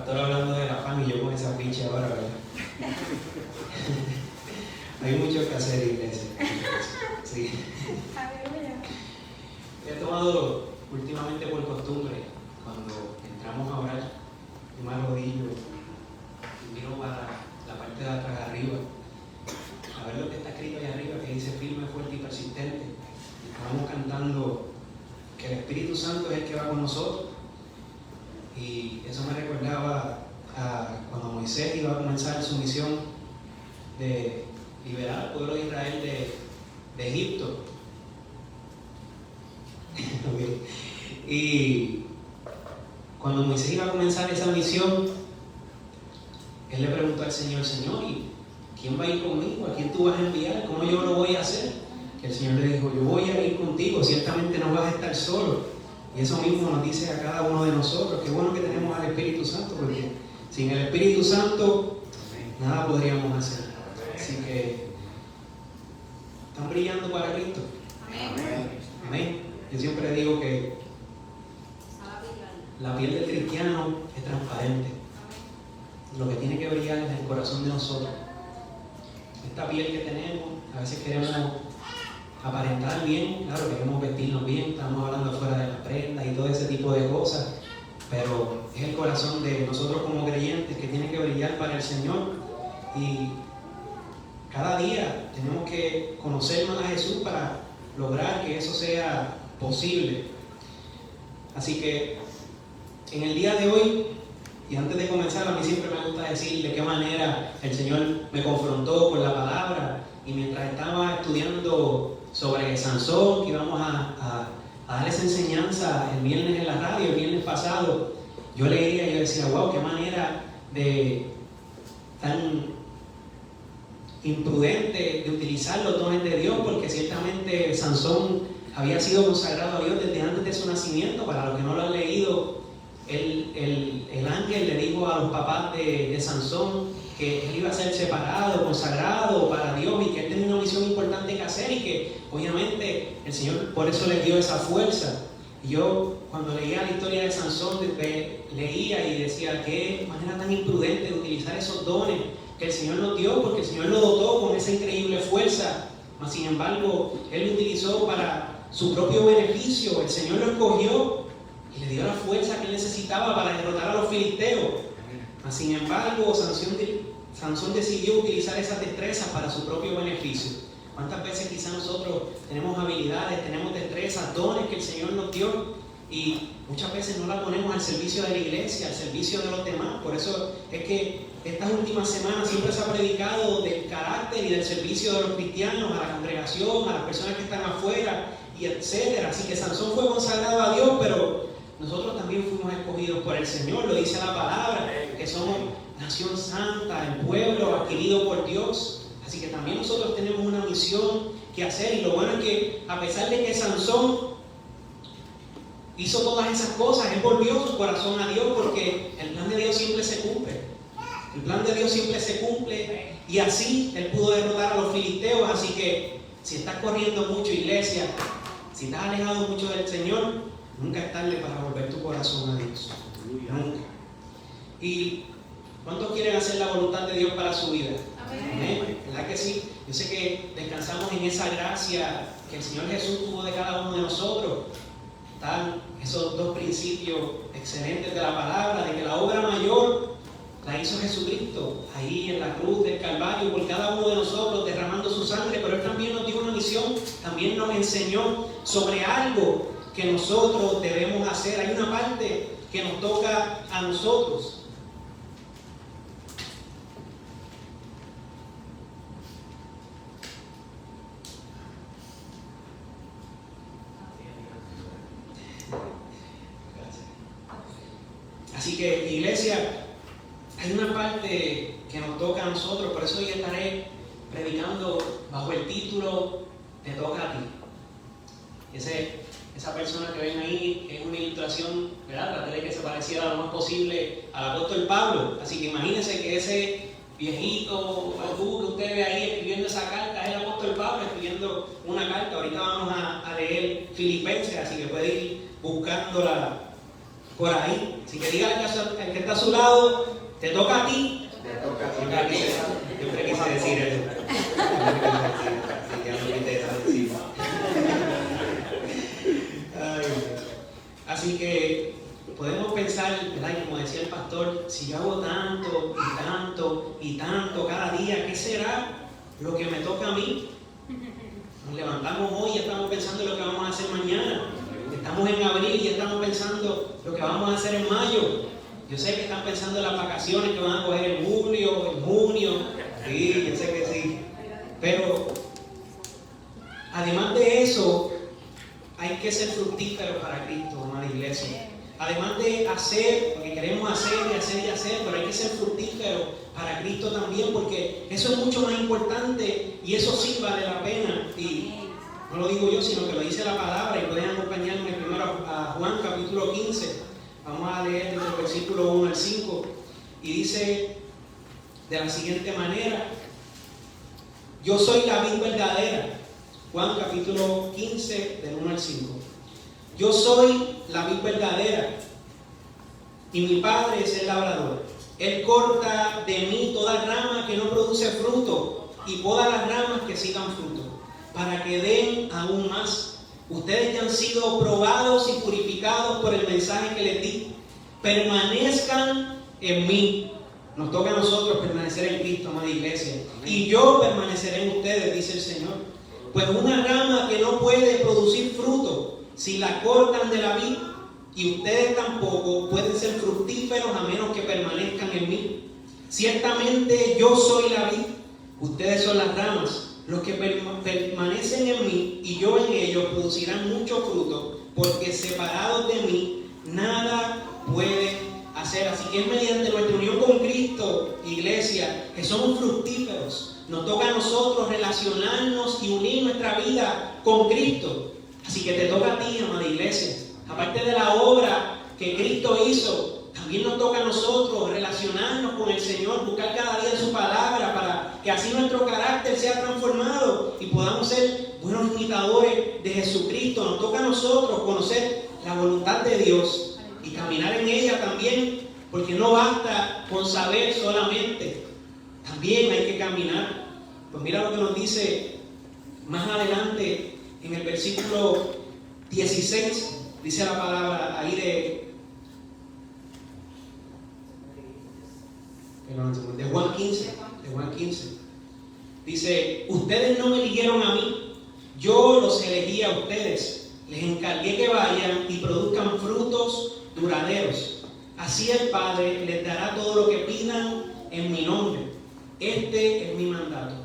pastor hablando de la fama y yo con esa pinche ahora, ¿verdad? Hay mucho que hacer, iglesia. Sí. He tomado últimamente por costumbre, cuando entramos a orar, yo me arrodillo y miro para la parte de atrás arriba, a ver lo que está escrito ahí arriba, que dice firme, fuerte y persistente. Estábamos cantando que el Espíritu Santo es el que va con nosotros. Y eso me recordaba a cuando Moisés iba a comenzar su misión de liberar al pueblo de Israel de Egipto. Y cuando Moisés iba a comenzar esa misión, él le preguntó al Señor: Señor, ¿y quién va a ir conmigo? ¿A quién tú vas a enviar? ¿Cómo yo lo voy a hacer? Que el Señor le dijo: yo voy a ir contigo, ciertamente no vas a estar solo. Y eso mismo nos dice a cada uno de nosotros. Qué bueno que tenemos al Espíritu Santo, porque sin el Espíritu Santo nada podríamos hacer. Así que están brillando para Cristo. Amén. Amén. Yo siempre digo que la piel del cristiano es transparente. Lo que tiene que brillar es el corazón de nosotros. Esta piel que tenemos, a veces queremos aparentar bien, claro, queremos vestirnos bien, estamos hablando fuera de las prendas y todo ese tipo de cosas, pero es el corazón de nosotros como creyentes que tiene que brillar para el Señor. Y cada día tenemos que conocer más a Jesús para lograr que eso sea posible. Así que en el día de hoy, y antes de comenzar, a mí siempre me gusta decir de qué manera el Señor me confrontó con la palabra. Y mientras estaba estudiando sobre Sansón, que íbamos a dar esa enseñanza el viernes en la radio, el viernes pasado, yo leía y yo decía: wow, qué manera de tan imprudente de utilizar los dones de Dios, porque ciertamente Sansón había sido consagrado a Dios desde antes de su nacimiento. Para los que no lo han leído, el ángel le dijo a los papás de Sansón que él iba a ser separado, consagrado para Dios, y que él tenía una misión importante que hacer, y que obviamente el Señor por eso le dio esa fuerza. Y yo, cuando leía la historia de Sansón, leía y decía: qué manera tan imprudente de utilizar esos dones que el Señor nos dio, porque el Señor lo dotó con esa increíble fuerza, mas sin embargo él lo utilizó para su propio beneficio. El Señor lo escogió y le dio la fuerza que él necesitaba para derrotar a los filisteos. Mas sin embargo, Sansón decidió utilizar esas destrezas para su propio beneficio. ¿Cuántas veces quizás nosotros tenemos habilidades, tenemos destrezas, dones que el Señor nos dio, y muchas veces no las ponemos al servicio de la iglesia, al servicio de los demás? Por eso es que estas últimas semanas siempre se ha predicado del carácter y del servicio de los cristianos a la congregación, a las personas que están afuera, y etcétera. Así que Sansón fue consagrado a Dios, pero nosotros también fuimos escogidos por el Señor. Lo dice la palabra, que somos nación santa, el pueblo adquirido por Dios. Así que también nosotros tenemos una misión que hacer. Y lo bueno es que, a pesar de que Sansón hizo todas esas cosas, él volvió su corazón a Dios, porque el plan de Dios siempre se cumple. El plan de Dios siempre se cumple, y así él pudo derrotar a los filisteos. Así que si estás corriendo mucho, iglesia, si estás alejado mucho del Señor, nunca es tarde para volver tu corazón a Dios. Nunca. ¿Y cuántos quieren hacer la voluntad de Dios para su vida? Amén. ¿Verdad que sí? Yo sé que descansamos en esa gracia que el Señor Jesús tuvo de cada uno de nosotros. Están esos dos principios excelentes de la palabra, de que la obra mayor la hizo Jesucristo ahí en la cruz del Calvario por cada uno de nosotros, derramando su sangre. Pero Él también nos dio una misión, también nos enseñó sobre algo que nosotros debemos hacer. Hay una parte que nos toca a nosotros. Así que, iglesia, hay una parte que nos toca a nosotros. Por eso hoy estaré predicando bajo el título "Te toca a ti". Esa persona que ven ahí es una ilustración, ¿verdad? Traté de que se pareciera lo más posible al apóstol Pablo. Así que imagínense que ese viejito barbudo que usted ve ahí escribiendo esa carta es el apóstol Pablo escribiendo una carta. Ahorita vamos a leer Filipenses, así que puede ir buscándola por ahí. Así que diga al que está a su lado, te toca a ti. Te toca a ti. Yo creo que quise decir eso. Así que ya no quité esa encima. Así que podemos pensar, ¿verdad? Como decía el pastor, si yo hago tanto y tanto y tanto cada día, ¿qué será lo que me toca a mí? Nos levantamos hoy y estamos pensando en lo que vamos a hacer mañana. Estamos en abril y estamos pensando lo que vamos a hacer en mayo. Yo sé que están pensando en las vacaciones que van a coger en julio, en junio. Sí, yo sé que sí. Pero además de eso, hay que ser fructíferos para Cristo, amada iglesia. Además de hacer lo que queremos hacer y hacer y hacer, pero hay que ser fructíferos para Cristo también, porque eso es mucho más importante y eso sí vale la pena. Y no lo digo yo, sino que lo dice la palabra, y pueden acompañarme primero a Juan capítulo 15. Vamos a leer desde el versículo 1 al 5. Y dice de la siguiente manera: yo soy la vid verdadera. Juan capítulo 15, del 1 al 5. Yo soy la vid verdadera y mi Padre es el labrador. Él corta de mí toda rama que no produce fruto y poda las ramas que sí dan fruto, para que den aún más. Ustedes ya han sido probados y purificados por el mensaje que les di. Permanezcan en mí. Nos toca a nosotros permanecer en Cristo, amada iglesia. Y yo permaneceré en ustedes, dice el Señor. Pues una rama que no puede producir fruto, si la cortan de la vid, y ustedes tampoco pueden ser fructíferos a menos que permanezcan en mí. Ciertamente yo soy la vid, ustedes son las ramas. Los que permanecen en mí y yo en ellos producirán mucho fruto, porque separados de mí nada pueden hacer. Así que es mediante nuestra unión con Cristo, iglesia, que somos fructíferos. Nos toca a nosotros relacionarnos y unir nuestra vida con Cristo. Así que te toca a ti, amada iglesia. Aparte de la obra que Cristo hizo, también nos toca a nosotros relacionarnos con el Señor, buscar cada día su palabra para que así nuestro carácter sea transformado y podamos ser buenos imitadores de Jesucristo. Nos toca a nosotros conocer la voluntad de Dios y caminar en ella también, porque no basta con saber solamente, también hay que caminar. Pues mira lo que nos dice más adelante en el versículo 16, dice la palabra ahí de Juan 15, dice: ustedes no me eligieron a mí, yo los elegí a ustedes, les encargué que vayan y produzcan frutos duraderos, así el Padre les dará todo lo que pidan en mi nombre. Este es mi mandato: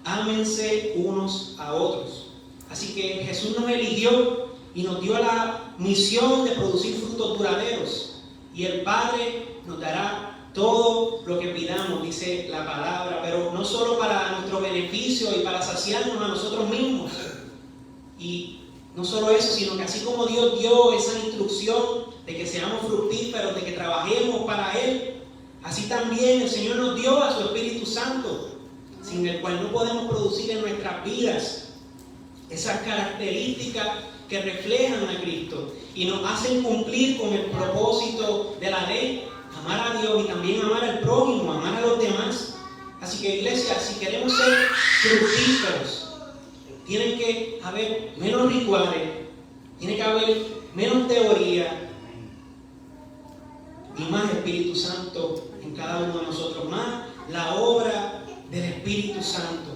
ámense unos a otros. Así que Jesús nos eligió y nos dio la misión de producir frutos duraderos, y el Padre nos dará todo lo que pidamos, dice la palabra, pero no solo para nuestro beneficio y para saciarnos a nosotros mismos. Y no solo eso, sino que así como Dios dio esa instrucción de que seamos fructíferos, de que trabajemos para Él, así también el Señor nos dio a su Espíritu Santo, sin el cual no podemos producir en nuestras vidas esas características que reflejan a Cristo y nos hacen cumplir con el propósito de la ley: amar a Dios y también amar al prójimo, amar a los demás. Así que, iglesia, si queremos ser fructíferos, tienen que haber menos rituales, tiene que haber menos teoría y más Espíritu Santo en cada uno de nosotros, más la obra del Espíritu Santo.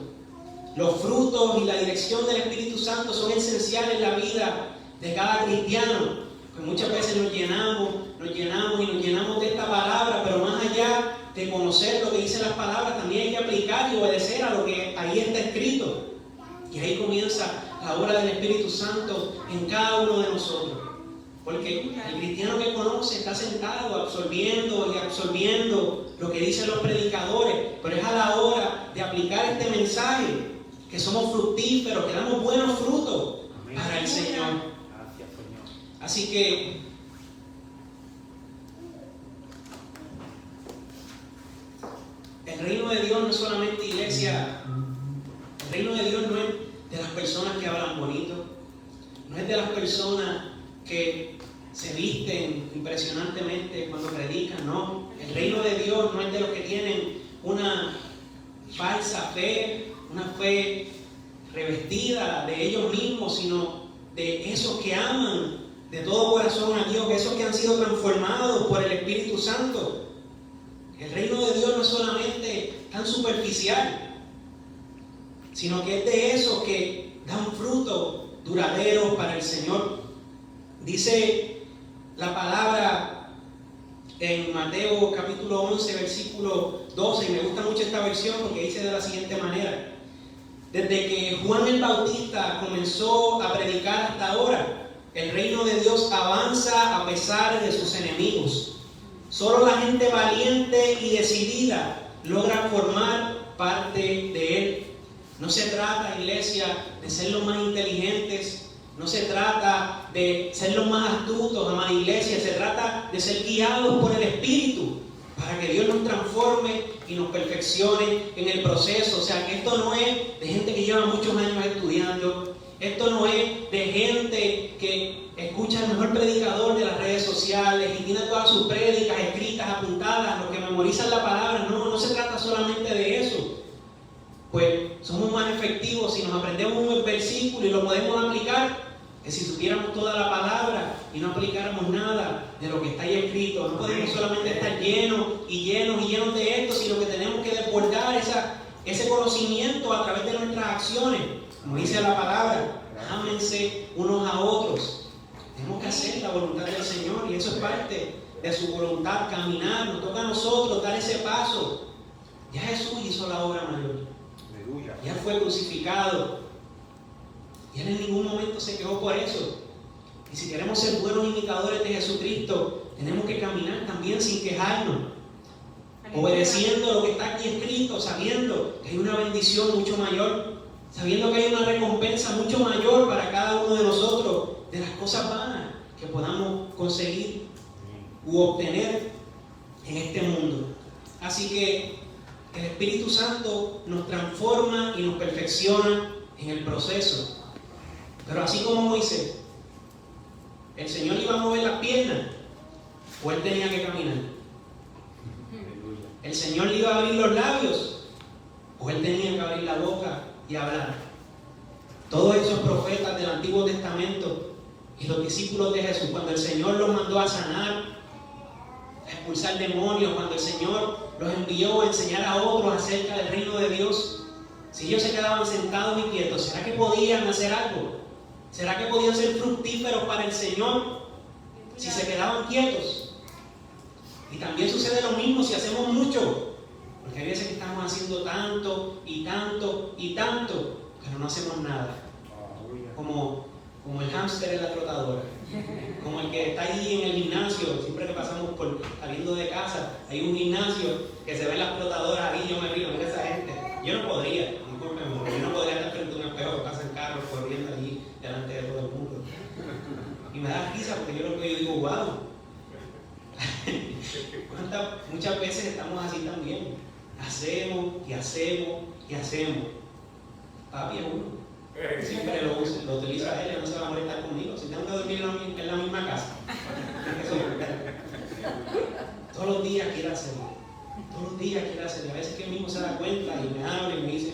Los frutos y la dirección del Espíritu Santo son esenciales en la vida de cada cristiano. Pues muchas veces nos llenamos de esta palabra, pero más allá de conocer lo que dicen las palabras, también hay que aplicar y obedecer a lo que ahí está escrito. Y ahí comienza la obra del Espíritu Santo en cada uno de nosotros. Porque el cristiano que conoce está sentado absorbiendo y absorbiendo lo que dicen los predicadores, pero es a la hora de aplicar este mensaje que somos fructíferos, que damos buenos frutos para el Señor. Así que el reino de Dios no es solamente, iglesia, el reino de Dios no es de las personas que hablan bonito, no es de las personas que se visten impresionantemente cuando predican, no. El reino de Dios no es de los que tienen una falsa fe, una fe revestida de ellos mismos, sino de esos que aman de todo corazón a Dios, esos que han sido transformados por el Espíritu Santo. El reino de Dios no es solamente tan superficial, sino que es de esos que dan fruto duradero para el Señor. Dice la palabra en Mateo capítulo 11, versículo 12, y me gusta mucho esta versión porque dice de la siguiente manera: desde que Juan el Bautista comenzó a predicar hasta ahora, el reino de Dios avanza a pesar de sus enemigos. Solo la gente valiente y decidida logra formar parte de él. No se trata, iglesia, de ser los más inteligentes. No se trata de ser los más astutos, amada iglesia. Se trata de ser guiados por el Espíritu para que Dios nos transforme y nos perfeccione en el proceso. O sea, que esto no es de gente que lleva muchos años estudiando. Esto no es de gente que escucha al mejor predicador de las redes sociales y tiene todas sus prédicas escritas, apuntadas, los que memorizan la palabra. No, no se trata solamente de eso. Pues somos más efectivos si nos aprendemos un versículo y lo podemos aplicar, que si supiéramos toda la palabra y no aplicáramos nada de lo que está ahí escrito. No podemos solamente estar llenos y llenos y llenos de esto, sino que tenemos que desbordar ese conocimiento a través de nuestras acciones. Como dice la palabra, ámense unos a otros. Tenemos que hacer la voluntad del Señor y eso es parte de su voluntad, caminar. Nos toca a nosotros dar ese paso. Ya Jesús hizo la obra mayor. Ya fue crucificado. Y Él en ningún momento se quejó por eso. Y si queremos ser buenos imitadores de Jesucristo, tenemos que caminar también sin quejarnos, obedeciendo lo que está aquí escrito, sabiendo que hay una bendición mucho mayor, sabiendo que hay una recompensa mucho mayor para cada uno de nosotros de las cosas vanas que podamos conseguir u obtener en este mundo. Así que el Espíritu Santo nos transforma y nos perfecciona en el proceso. Pero así como Moisés, el Señor iba a mover las piernas o Él tenía que caminar. El Señor le iba a abrir los labios o Él tenía que abrir la boca y hablar. Todos esos profetas del Antiguo Testamento y los discípulos de Jesús, cuando el Señor los mandó a sanar, a expulsar demonios, cuando el Señor los envió a enseñar a otros acerca del reino de Dios, si ellos se quedaban sentados y quietos, ¿será que podían hacer algo? ¿Será que podían ser fructíferos para el Señor si se quedaban quietos? Y también sucede lo mismo si hacemos mucho, porque hay veces que estamos haciendo tanto y tanto y tanto, pero no hacemos nada. Como el hámster en la trotadora, como el que está ahí en el gimnasio. Siempre que pasamos por saliendo de casa, hay un gimnasio que se ven las trotadoras ahí. Yo me río, mira esa gente. Yo no podría, discúlpenme, porque yo no podría estar frente a un espejo que pasan carros corriendo allí delante de todo el mundo. Y me da risa porque yo lo que yo digo, wow. Muchas veces estamos así también. Hacemos y hacemos y hacemos. Papi es uno. Siempre lo utiliza él, no se va a molestar conmigo. Si tengo que dormir en la misma casa, todos los días quiere hacerlo. Todos los días quiere hacerlo. A veces que él mismo se da cuenta y me habla y me dice,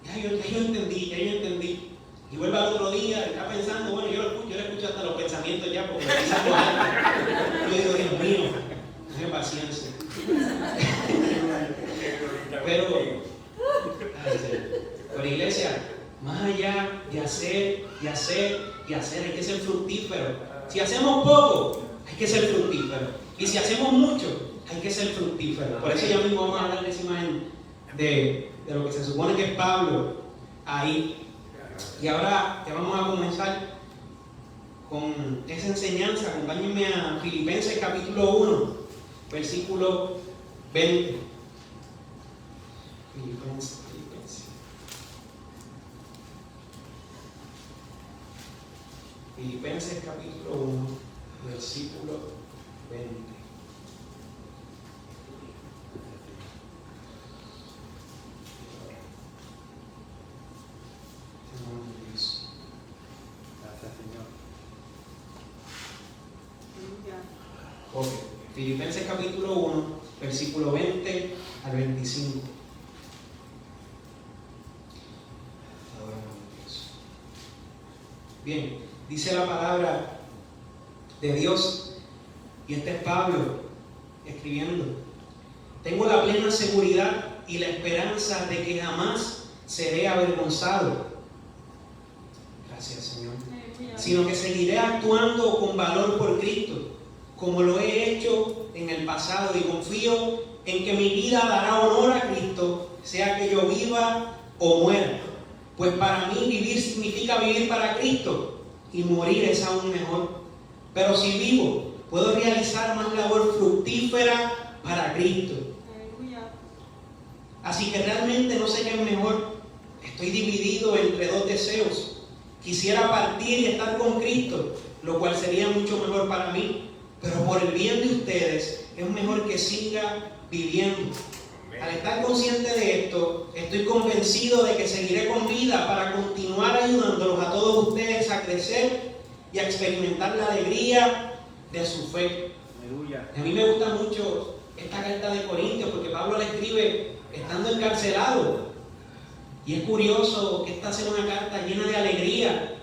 ya yo entendí. Y vuelve al otro día, está pensando, bueno, yo le escucho hasta los pensamientos ya porque pensando algo. Yo digo, Dios mío, tenme paciencia. Pero iglesia, más allá de hacer, hay que ser fructífero. Si hacemos poco, hay que ser fructífero. Y si hacemos mucho, hay que ser fructífero. Por eso ya mismo vamos a hablar de esa imagen de lo que se supone que es Pablo ahí. Y ahora que vamos a comenzar con esa enseñanza, acompáñenme a Filipenses capítulo 1, versículo 20. Filipenses capítulo 1, versículo 20. Ok. Filipenses capítulo 1, versículo 20 al 25. Bien, dice la palabra de Dios, y este es Pablo escribiendo: tengo la plena seguridad y la esperanza de que jamás seré avergonzado. Gracias, Señor. Sino que seguiré actuando con valor por Cristo, como lo he hecho en el pasado, y confío en que mi vida dará honor a Cristo, sea que yo viva o muera. Pues para mí vivir significa vivir para Cristo, y morir es aún mejor. Pero si vivo, puedo realizar más labor fructífera para Cristo. Así que realmente no sé qué es mejor. Estoy dividido entre dos deseos. Quisiera partir y estar con Cristo, lo cual sería mucho mejor para mí. Pero por el bien de ustedes, es mejor que siga viviendo. Al estar consciente de esto, estoy convencido de que seguiré con vida para continuar ayudándolos a todos ustedes a crecer y a experimentar la alegría de su fe. Aleluya. A mí me gusta mucho esta carta de Corintios porque Pablo la escribe estando encarcelado. Y es curioso que esta sea una carta llena de alegría.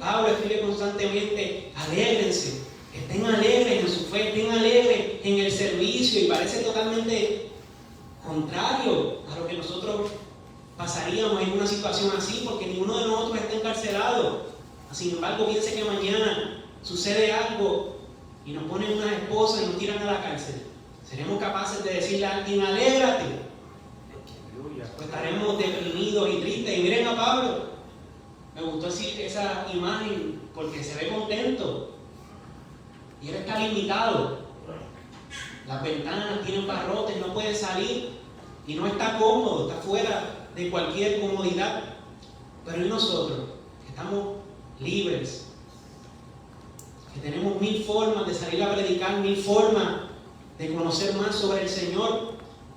Pablo escribe constantemente: alégrense, estén alegres en su fe, estén alegres en el servicio, y parece totalmente contrario a lo que nosotros pasaríamos en una situación así, porque ninguno de nosotros está encarcelado. Sin embargo, piense que mañana sucede algo y nos ponen unas esposas y nos tiran a la cárcel. ¿Seremos capaces de decirle a alguien: alégrate? Pues estaremos deprimidos y tristes. Y miren a Pablo, me gustó esa imagen porque se ve contento, y él está limitado. Las ventanas tienen barrotes, no puede salir y no está cómodo, está fuera de cualquier comodidad. Pero ¿y nosotros, que estamos libres, que tenemos mil formas de salir a predicar, mil formas de conocer más sobre el Señor?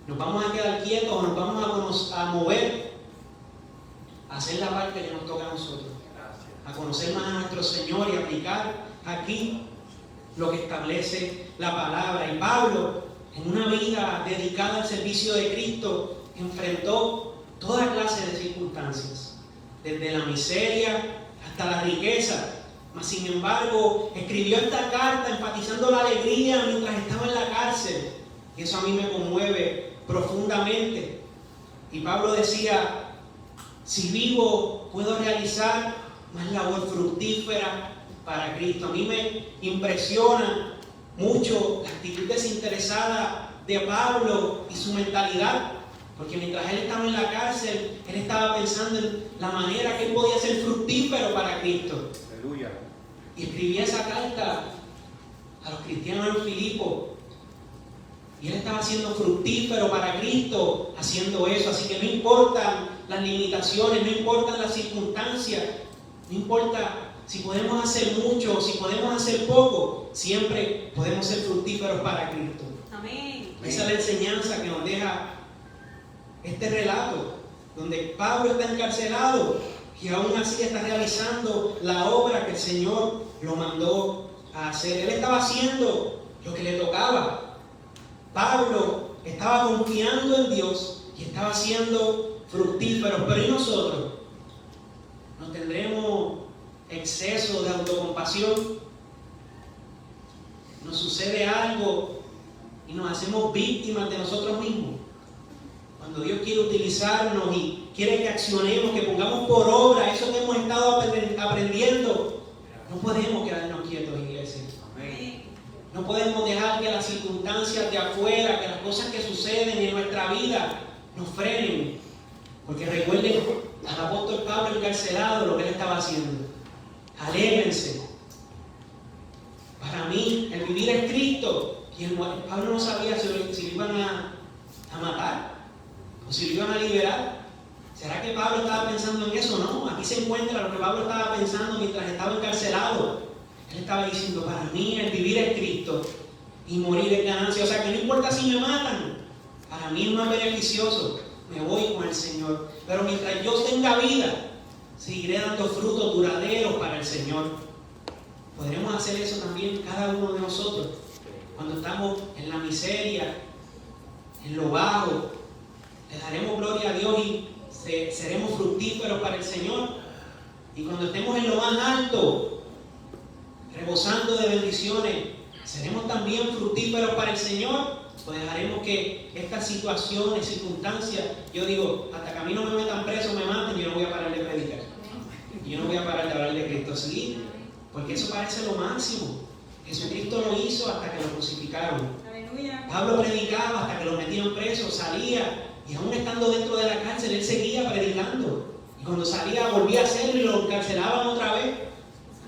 ¿Nos vamos a quedar quietos o nos vamos a mover a hacer la parte que nos toca a nosotros? A conocer más a nuestro Señor y aplicar aquí lo que establece la palabra. Y Pablo, en una vida dedicada al servicio de Cristo, enfrentó toda clase de circunstancias, desde la miseria hasta la riqueza. Mas sin embargo, escribió esta carta enfatizando la alegría mientras estaba en la cárcel. Y eso a mí me conmueve profundamente. Y Pablo decía: si vivo, puedo realizar más labor fructífera para Cristo. A mí me impresiona mucho la actitud desinteresada de Pablo y su mentalidad, porque mientras él estaba en la cárcel, él estaba pensando en la manera que él podía ser fructífero para Cristo. Aleluya. Y escribía esa carta a los cristianos en Filipo, y él estaba siendo fructífero para Cristo haciendo eso. Así que no importan las limitaciones, no importan las circunstancias, no importa si podemos hacer mucho o si podemos hacer poco, siempre podemos ser fructíferos para Cristo. Amén. Esa es la enseñanza que nos deja este relato, donde Pablo está encarcelado y aún así está realizando la obra que el Señor lo mandó a hacer. Él estaba haciendo lo que le tocaba. Pablo estaba confiando en Dios y estaba siendo fructífero. Pero ¿y nosotros? ¿No tendremos exceso de autocompasión? ¿Nos sucede algo y nos hacemos víctimas de nosotros mismos? Cuando Dios quiere utilizarnos y quiere que accionemos, que pongamos por obra eso que hemos estado aprendiendo, no podemos quedarnos quietos, iglesia. No podemos dejar que las circunstancias de afuera, que las cosas que suceden en nuestra vida nos frenen. Porque recuerden al apóstol Pablo encarcelado lo que él estaba haciendo. Alégrense. Para mí, el vivir es Cristo. Y Pablo no sabía si lo iban a matar o si lo iban a liberar. ¿Será que Pablo estaba pensando en eso? No, aquí se encuentra lo que Pablo estaba pensando mientras estaba encarcelado. Él estaba diciendo: para mí el vivir es Cristo y morir es ganancia. O sea que no importa si me matan, para mí es más beneficioso. Me voy con el Señor. Pero mientras yo tenga vida, seguiré dando frutos duraderos para el Señor. ¿Podremos hacer eso también cada uno de nosotros? cuando estamos en la miseria, en lo bajo, le daremos gloria a Dios y seremos fructíferos para el Señor. Y cuando estemos en lo más alto, rebosando de bendiciones, seremos también fructíferos para el Señor. Pues dejaremos que estas situaciones, circunstancias, yo digo, hasta que a mí no me metan preso, me maten, yo no voy a parar de predicar. Y yo no voy a parar de hablar de Cristo. Sí, porque eso parece lo máximo. Jesucristo lo hizo hasta que lo crucificaron. Aleluya. Pablo predicaba hasta que lo metían preso, salía, y aún estando dentro de la cárcel, él seguía predicando. Y cuando salía, volvía a hacerlo y lo encarcelaban otra vez.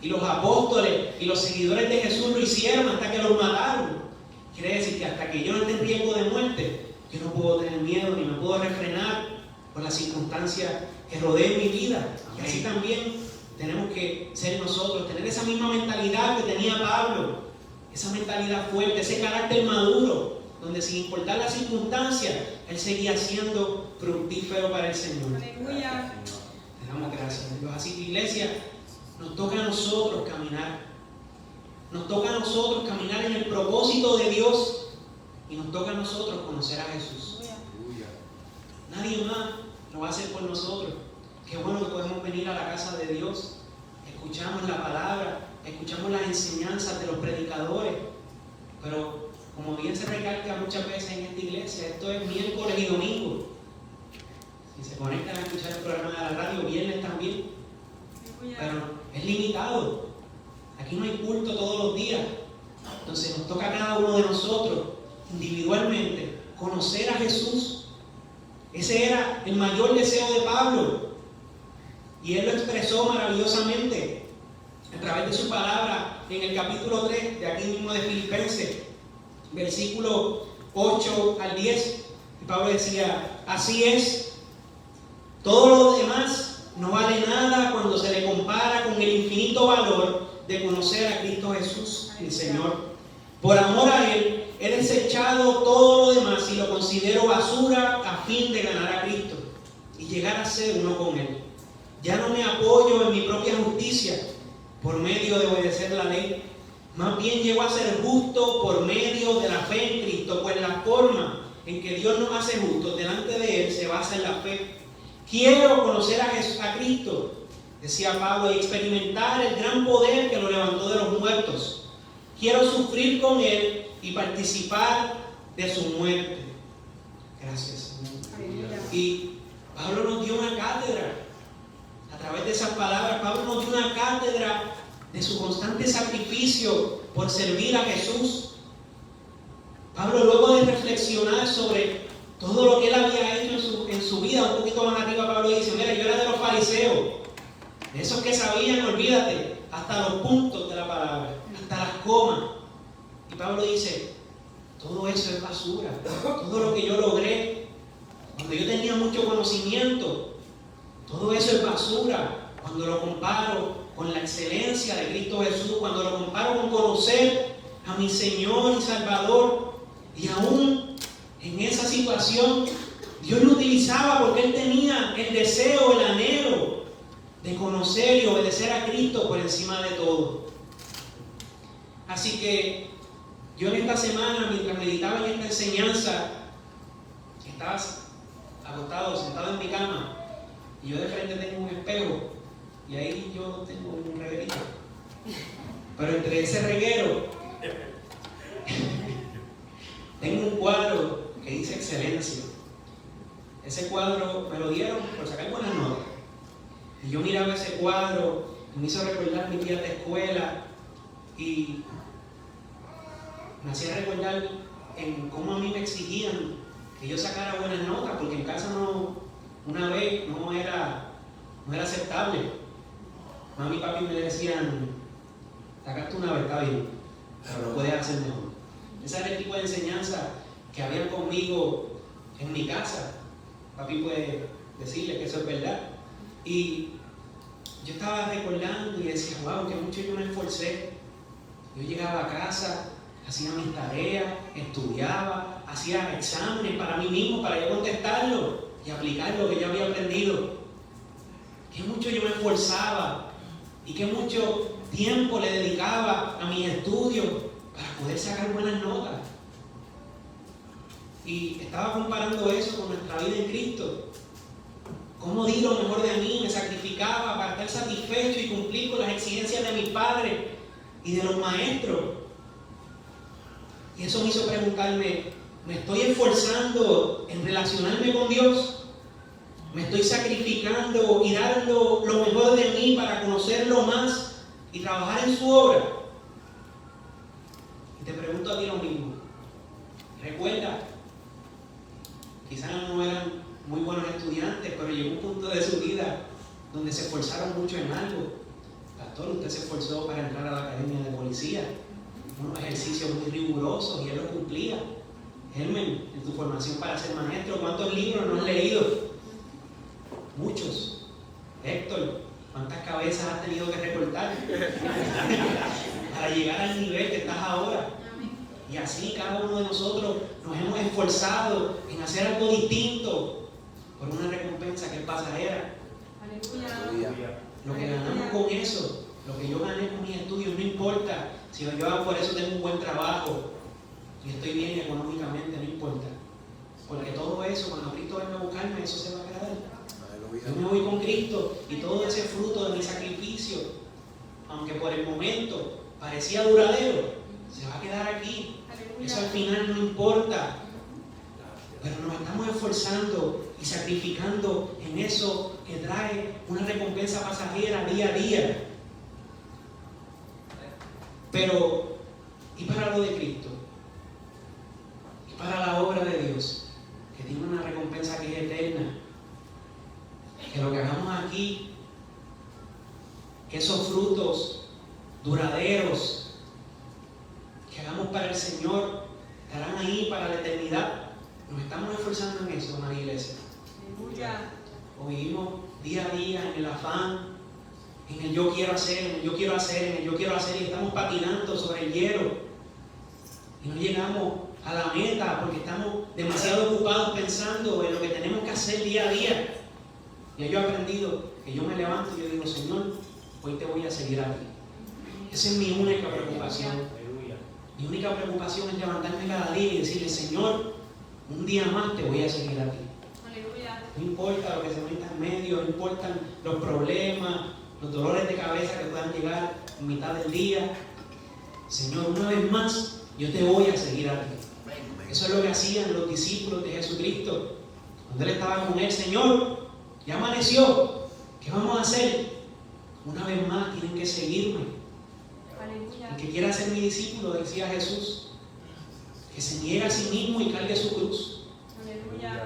Y los apóstoles y los seguidores de Jesús lo hicieron hasta que los mataron. Quiere decir que hasta que yo no esté en riesgo de muerte, yo no puedo tener miedo ni me puedo refrenar por las circunstancias que rodean mi vida. Y así también tenemos que ser nosotros, tener esa misma mentalidad que tenía Pablo, esa mentalidad fuerte, ese carácter maduro, donde sin importar las circunstancias, él seguía siendo fructífero para el Señor. Aleluya. Le damos gracias a Dios. Así que, iglesia, nos toca a nosotros caminar. Nos toca a nosotros caminar en el propósito de Dios y nos toca a nosotros conocer a Jesús. Nadie más lo va a hacer por nosotros. Qué bueno que podemos venir a la casa de Dios, escuchamos la palabra, escuchamos las enseñanzas de los predicadores, pero como bien se recalca muchas veces en esta iglesia, esto es miércoles y domingo. Si se conectan a escuchar el programa de la radio, viernes también, pero es limitado. Aquí no hay culto todos los días. Entonces nos toca a cada uno de nosotros individualmente conocer a Jesús. Ese era el mayor deseo de Pablo y él lo expresó maravillosamente a través de su palabra en el capítulo 3 de aquí mismo de Filipenses, versículo 8 al 10. Y Pablo decía: así es, todo lo demás no vale nada cuando se le compara con el infinito valor de conocer a Cristo Jesús, el Señor. Por amor a Él, he desechado todo lo demás y lo considero basura a fin de ganar a Cristo y llegar a ser uno con Él. Ya no me apoyo en mi propia justicia por medio de obedecer la ley. Más bien llego a ser justo por medio de la fe en Cristo, pues la forma en que Dios nos hace justos delante de Él se basa en la fe. Quiero conocer a Cristo, decía Pablo, y experimentar el gran poder que lo levantó de los muertos. Quiero sufrir con Él y participar de su muerte. Gracias, Señor. Y Pablo nos dio una cátedra. A través de esas palabras, Pablo nos dio una cátedra de su constante sacrificio por servir a Jesús. Pablo, luego de reflexionar sobre todo lo que él había hecho en su vida, un poquito más arriba, Pablo dice: mira, yo era de los fariseos, de esos que sabían, olvídate, hasta los puntos de la palabra, hasta las comas. Y Pablo dice: todo eso es basura, todo lo que yo logré, cuando yo tenía mucho conocimiento, todo eso es basura, cuando lo comparo con la excelencia de Cristo Jesús, cuando lo comparo con conocer a mi Señor y Salvador. Y aún en esa situación, Dios lo utilizaba porque Él tenía el deseo, el anhelo de conocer y obedecer a Cristo por encima de todo. Así que yo en esta semana, mientras meditaba en esta enseñanza, estaba acostado, sentado en mi cama, y yo de frente tengo un espejo, y ahí yo tengo un reguerito. Pero entre ese reguero tengo un cuadro que dice excelencia. Ese cuadro me lo dieron por sacar buenas notas. Y yo miraba ese cuadro, me hizo recordar mis días de escuela y me hacía recordar en cómo a mí me exigían que yo sacara buenas notas, porque en casa una vez no era aceptable. Mami y papi me decían: sacaste una vez, está bien, pero lo puedes hacer mejor. Ese era el tipo de enseñanza que había conmigo en mi casa. Papi puede decirle que eso es verdad. Y yo estaba recordando y decía: wow, que mucho yo me esforcé. Yo llegaba a casa, hacía mis tareas, estudiaba, hacía exámenes para mí mismo, para yo contestarlo y aplicar lo que yo había aprendido. Que mucho yo me esforzaba y que mucho tiempo le dedicaba a mis estudios para poder sacar buenas notas. Y estaba comparando eso con nuestra vida en Cristo. Cómo di lo mejor de mí, me sacrificaba para estar satisfecho y cumplir con las exigencias de mis padres y de los maestros. Y eso me hizo preguntarme, ¿me estoy esforzando en relacionarme con Dios? ¿Me estoy sacrificando y dando lo mejor de mí para conocerlo más y trabajar en su obra? Y te pregunto a ti lo mismo. Recuerda, quizás no eran muy buenos estudiantes, pero llegó un punto de su vida donde se esforzaron mucho en algo. Pastor, usted se esforzó para entrar a la academia de policía, unos ejercicios muy rigurosos y él los cumplía. Germen, en tu formación para ser maestro, ¿cuántos libros no has leído? Muchos. Héctor, ¿cuántas cabezas has tenido que recortar para llegar al nivel que estás ahora? Y así cada uno de nosotros nos hemos esforzado en hacer algo distinto por una recompensa que es pasajera. Aleluya. Lo que ganamos con eso, lo que yo gané con mis estudios, no importa. Si yo por eso tengo un buen trabajo y estoy bien económicamente, no importa. Porque todo eso, cuando Cristo venga a buscarme, eso se va a quedar. Yo me voy con Cristo y todo ese fruto de mi sacrificio, aunque por el momento parecía duradero, se va a quedar aquí. Eso al final no importa. Pero nos estamos esforzando y sacrificando en eso que trae una recompensa pasajera día a día. Pero, ¿y para lo de Cristo? ¿Y para la obra de Dios? Que tiene una recompensa que es eterna. Que lo que hagamos aquí, que esos frutos duraderos que hagamos para el Señor, estarán ahí para la eternidad. Nos estamos esforzando en eso, hermana iglesia. O vivimos día a día en el afán, en el yo quiero hacer, en el yo quiero hacer, en el yo quiero hacer, y estamos patinando sobre el hielo. Y no llegamos a la meta porque estamos demasiado ocupados pensando en lo que tenemos que hacer día a día. Y yo he aprendido que yo me levanto y yo digo, Señor, hoy te voy a seguir a ti. Esa es mi única preocupación. Mi única preocupación es levantarme cada día y decirle, Señor, un día más te voy a seguir a ti. No importa lo que se meta en medio, no importan los problemas, los dolores de cabeza que puedan llegar en mitad del día. Señor, una vez más, yo te voy a seguir a ti. Eso es lo que hacían los discípulos de Jesucristo. Cuando Él estaba con él, Señor, ya amaneció, ¿qué vamos a hacer? Una vez más tienen que seguirme. El que quiera ser mi discípulo, decía Jesús, que se niegue a sí mismo y cargue su cruz.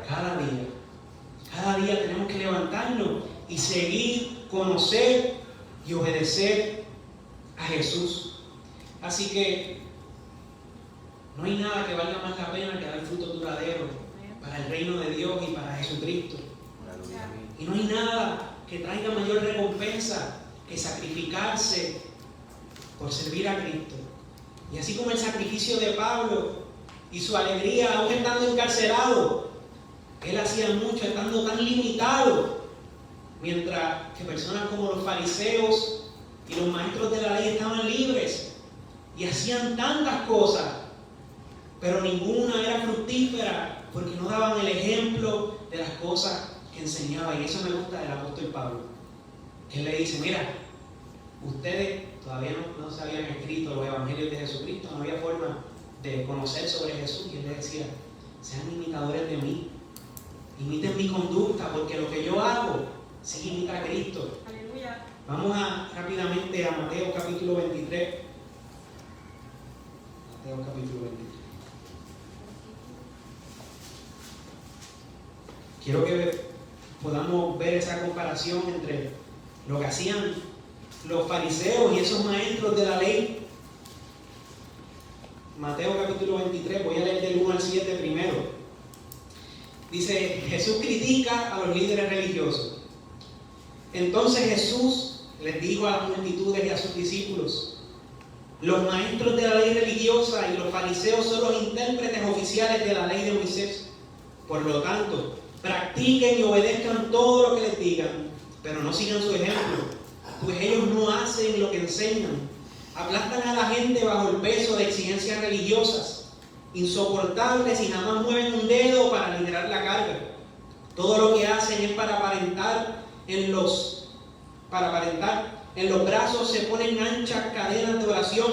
Cada día tenemos que levantarnos y seguir, conocer y obedecer a Jesús. Así que no hay nada que valga más la pena que dar fruto duradero para el reino de Dios y para Jesucristo. Y no hay nada que traiga mayor recompensa que sacrificarse por servir a Cristo. Y así como el sacrificio de Pablo y su alegría aún estando encarcelado, él hacía mucho estando tan limitado, mientras que personas como los fariseos y los maestros de la ley estaban libres y hacían tantas cosas, pero ninguna era fructífera porque no daban el ejemplo de las cosas que enseñaba. Y eso me gusta del apóstol Pablo, que él le dice, mira, ustedes todavía no se habían escrito los evangelios de Jesucristo, no había forma de conocer sobre Jesús, y él les decía, sean imitadores de mí, imiten mi conducta, porque lo que yo hago sí imita a Cristo. Aleluya. Vamos rápidamente a Mateo capítulo 23. Mateo capítulo 23. Quiero que podamos ver esa comparación entre lo que hacían los fariseos y esos maestros de la ley. Mateo capítulo 23, voy a leer del 1 al 7 primero. Dice, Jesús critica a los líderes religiosos. Entonces Jesús les dijo a las multitudes y a sus discípulos, los maestros de la ley religiosa y los fariseos son los intérpretes oficiales de la ley de Moisés. Por lo tanto, practiquen y obedezcan todo lo que les digan, pero no sigan su ejemplo, pues ellos no hacen lo que enseñan, aplastan a la gente bajo el peso de exigencias religiosas, insoportables y jamás mueven un dedo para aligerar la carga. Todo lo que hacen es para aparentar. En los brazos se ponen anchas cadenas de oración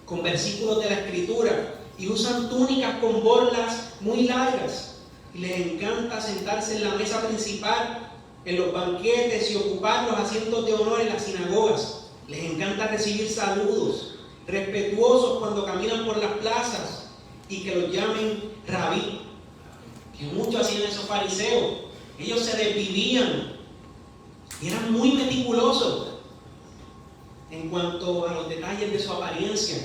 con versículos de la Escritura y usan túnicas con borlas muy largas. Y les encanta sentarse en la mesa principal, en los banquetes y ocupar los asientos de honor en las sinagogas. Les encanta recibir saludos respetuosos cuando caminan por las plazas y que los llamen rabí. Que muchos hacían esos fariseos. Ellos se desvivían y eran muy meticulosos en cuanto a los detalles de su apariencia.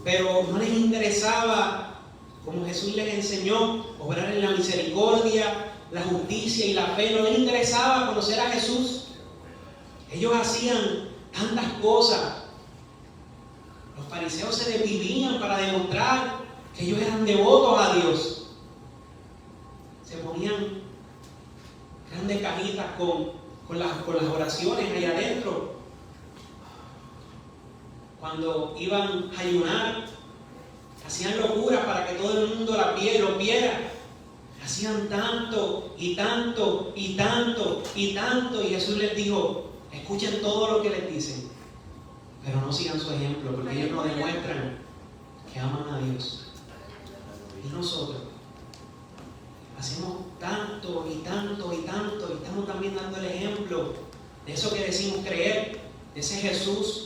Pero no les interesaba, como Jesús les enseñó, obrar en la misericordia, la justicia y la fe. No les interesaba conocer a Jesús. Ellos hacían tantas cosas. Los fariseos se desvivían para demostrar que ellos eran devotos a Dios. Se ponían grandes cajitas con las oraciones ahí adentro. Cuando iban a ayunar, hacían locuras para que todo el mundo los viera. Hacían tanto y tanto y tanto y tanto. Y Jesús les dijo: escuchen todo lo que les dicen, pero no sigan su ejemplo, porque ellos no demuestran que aman a Dios. Y nosotros hacemos tanto y tanto y tanto, y estamos también dando el ejemplo de eso que decimos creer, de ese Jesús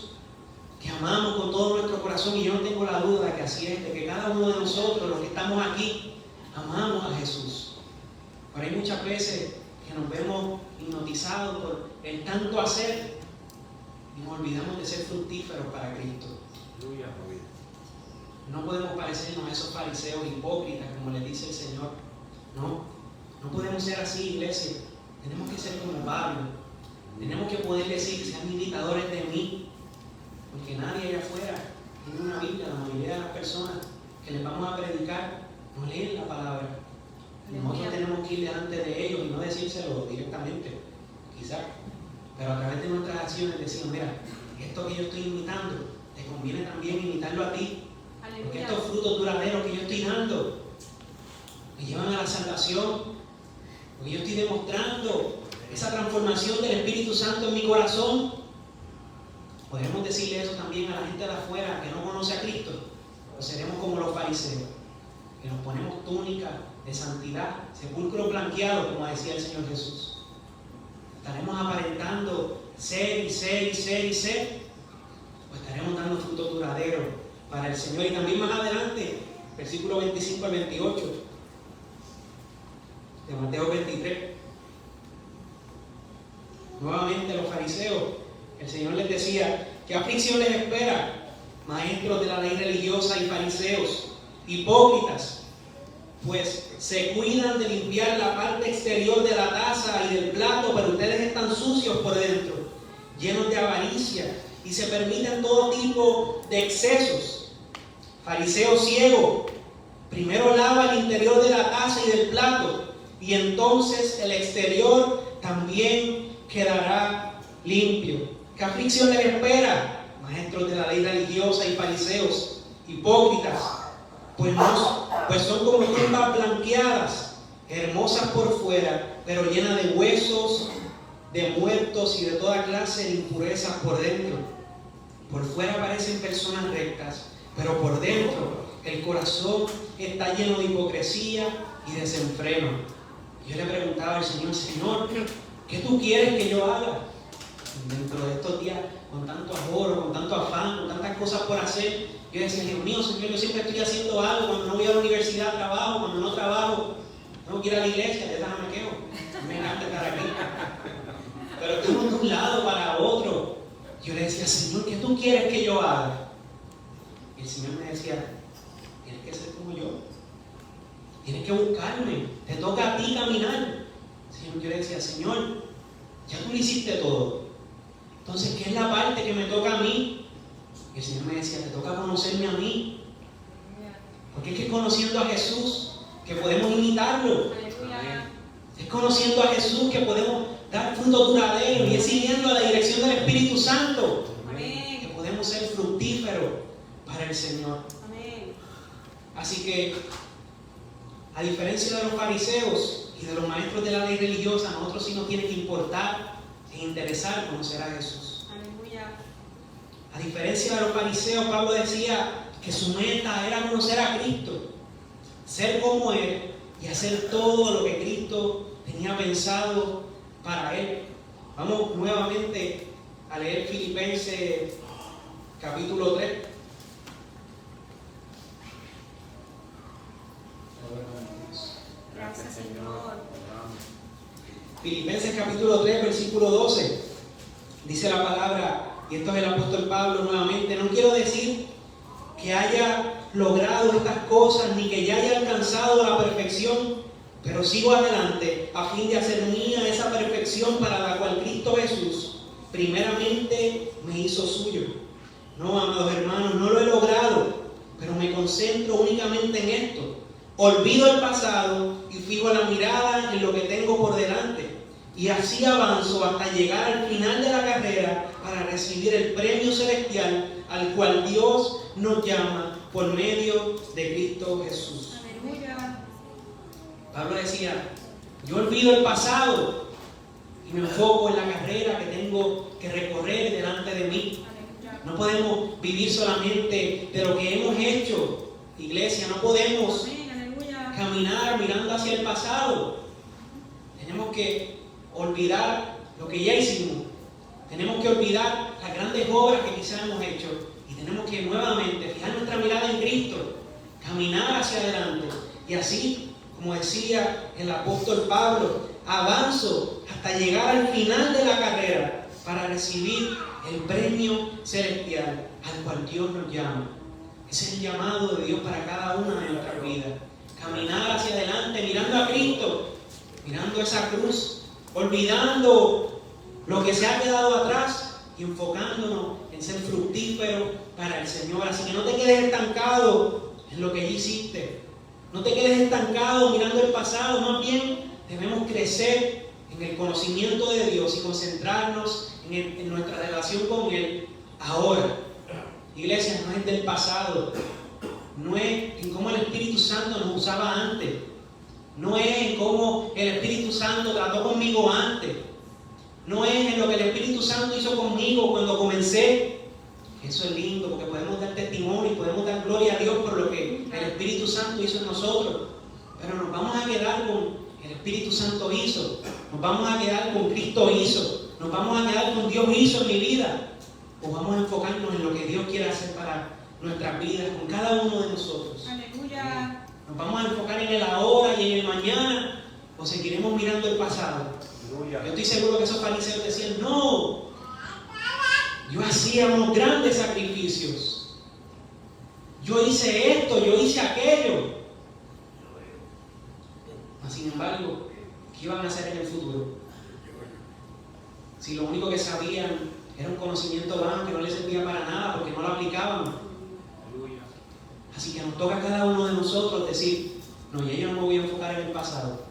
que amamos con todo nuestro corazón. Y yo no tengo la duda de que así es, de que cada uno de nosotros, los que estamos aquí, amamos a Jesús. Pero hay muchas veces que nos vemos hipnotizados por el tanto hacer y nos olvidamos de ser fructíferos para Cristo. No podemos parecernos a esos fariseos hipócritas, como les dice el Señor. No podemos ser así, iglesia. Tenemos que ser como Pablo. Tenemos que poder decir: sean imitadores de mí. Porque nadie allá afuera tiene una Biblia. La mayoría de las personas que les vamos a predicar no leen la palabra. Nosotros tenemos que ir delante de ellos y no decírselo directamente, quizás, pero a través de nuestras acciones decir: mira, esto que yo estoy imitando, te conviene también imitarlo a ti. Porque estos frutos duraderos que yo estoy dando me llevan a la salvación, porque yo estoy demostrando esa transformación del Espíritu Santo en mi corazón. Podemos decirle eso también a la gente de afuera que no conoce a Cristo. O seremos como los fariseos, que nos ponemos túnicas de santidad, sepulcros blanqueados, como decía el Señor Jesús. Estaremos aparentando ser y ser y ser y ser, o estaremos dando frutos duraderos para el Señor. Y también más adelante, versículo 25 al 28 de Mateo 23, nuevamente los fariseos, el Señor les decía: ¿qué aflicción les espera, maestros de la ley religiosa y fariseos, hipócritas? Pues se cuidan de limpiar la parte exterior de la taza y del plato, pero ustedes están sucios por dentro, llenos de avaricia, y se permiten todo tipo de excesos. Fariseo ciego, primero lava el interior de la taza y del plato, y entonces el exterior también quedará limpio. ¿Qué aflicción les espera, maestros de la ley religiosa y fariseos, hipócritas? Pues son como tumbas blanqueadas, hermosas por fuera, pero llenas de huesos, de muertos y de toda clase de impurezas por dentro. Por fuera parecen personas rectas, pero por dentro el corazón está lleno de hipocresía y desenfreno. Yo le preguntaba al Señor: Señor, ¿qué tú quieres que yo haga? Dentro de estos días, con tanto ahorro, con tanto afán, con tantas cosas por hacer, yo decía: Dios mío, Señor, yo siempre estoy haciendo algo. Cuando no voy a la universidad trabajo, cuando no trabajo tengo que ir a la iglesia, de esa me quedo. Me encanta estar aquí. Pero estamos de un lado para otro. Yo le decía: Señor, ¿qué tú quieres que yo haga? Y el Señor me decía: tienes que ser como yo. Tienes que buscarme. Te toca a ti caminar. Señor, yo le decía: Señor, ya tú lo hiciste todo. Entonces, ¿qué es la parte que me toca a mí? Y el Señor me decía: te toca conocerme a mí. Porque es que conociendo a Jesús que podemos imitarlo. Es conociendo a Jesús que podemos dar frutos duraderos y es siguiendo la dirección del Espíritu Santo. Que podemos debemos ser fructíferos para el Señor. Amén. Así que, a diferencia de los fariseos y de los maestros de la ley religiosa, a nosotros sí nos tiene que importar e interesar conocer a Jesús. Aleluya. A diferencia de los fariseos, Pablo decía que su meta era conocer a Cristo, ser como Él y hacer todo lo que Cristo tenía pensado para Él. Vamos nuevamente a leer Filipenses capítulo 3. Gracias, Señor. Filipenses capítulo 3, versículo 12. Dice la palabra, y esto es el apóstol Pablo nuevamente: no quiero decir que haya logrado estas cosas ni que ya haya alcanzado la perfección, pero sigo adelante a fin de hacer mía esa perfección para la cual Cristo Jesús primeramente me hizo suyo. No, amados hermanos, no lo he logrado, pero me concentro únicamente en esto. Olvido el pasado y fijo la mirada en lo que tengo por delante. Y así avanzo hasta llegar al final de la carrera para recibir el premio celestial al cual Dios nos llama por medio de Cristo Jesús. Aleluya. Pablo decía, yo olvido el pasado y me enfoco en la carrera que tengo que recorrer delante de mí. Aleluya. No podemos vivir solamente de lo que hemos hecho, iglesia. No podemos Amén. Aleluya. caminar mirando hacia el pasado. Tenemos que olvidar lo que ya hicimos. Tenemos que olvidar las grandes obras que quizás hemos hecho. Y tenemos que nuevamente fijar nuestra mirada en Cristo, caminar hacia adelante. Y así, como decía el apóstol Pablo, avanzo hasta llegar al final de la carrera para recibir el premio celestial al cual Dios nos llama. Ese es el llamado de Dios para cada una de nuestras vidas. Caminar hacia adelante, mirando a Cristo, mirando esa cruz, olvidando lo que se ha quedado atrás y enfocándonos en ser fructíferos para el Señor. Así que no te quedes estancado en lo que ya hiciste. No te quedes estancado mirando el pasado. Más bien debemos crecer en el conocimiento de Dios y concentrarnos en nuestra relación con Él ahora. Iglesia, no es del pasado. No es en cómo el Espíritu Santo nos usaba antes. No es en cómo el Espíritu Santo trató conmigo antes. No es en lo que el Espíritu Santo hizo conmigo cuando comencé. Eso es lindo porque podemos dar testimonio y podemos dar gloria a Dios por lo que el Espíritu Santo hizo en nosotros. Pero nos vamos a quedar con el Espíritu Santo hizo. Nos vamos a quedar con Cristo hizo. Nos vamos a quedar con Dios hizo en mi vida. O vamos a enfocarnos en lo que Dios quiere hacer para nuestras vidas, con cada uno de nosotros. Aleluya. Nos vamos a enfocar en el ahora y en el mañana, o seguiremos mirando el pasado. Yo estoy seguro que esos fariseos decían, no, yo hacía unos grandes sacrificios, yo hice esto, yo hice aquello. Sin embargo, ¿qué iban a hacer en el futuro? Si lo único que sabían era un conocimiento vano que no les servía para nada porque no lo aplicaban. Así que nos toca a cada uno de nosotros decir, no, ya yo no me voy a enfocar en el pasado,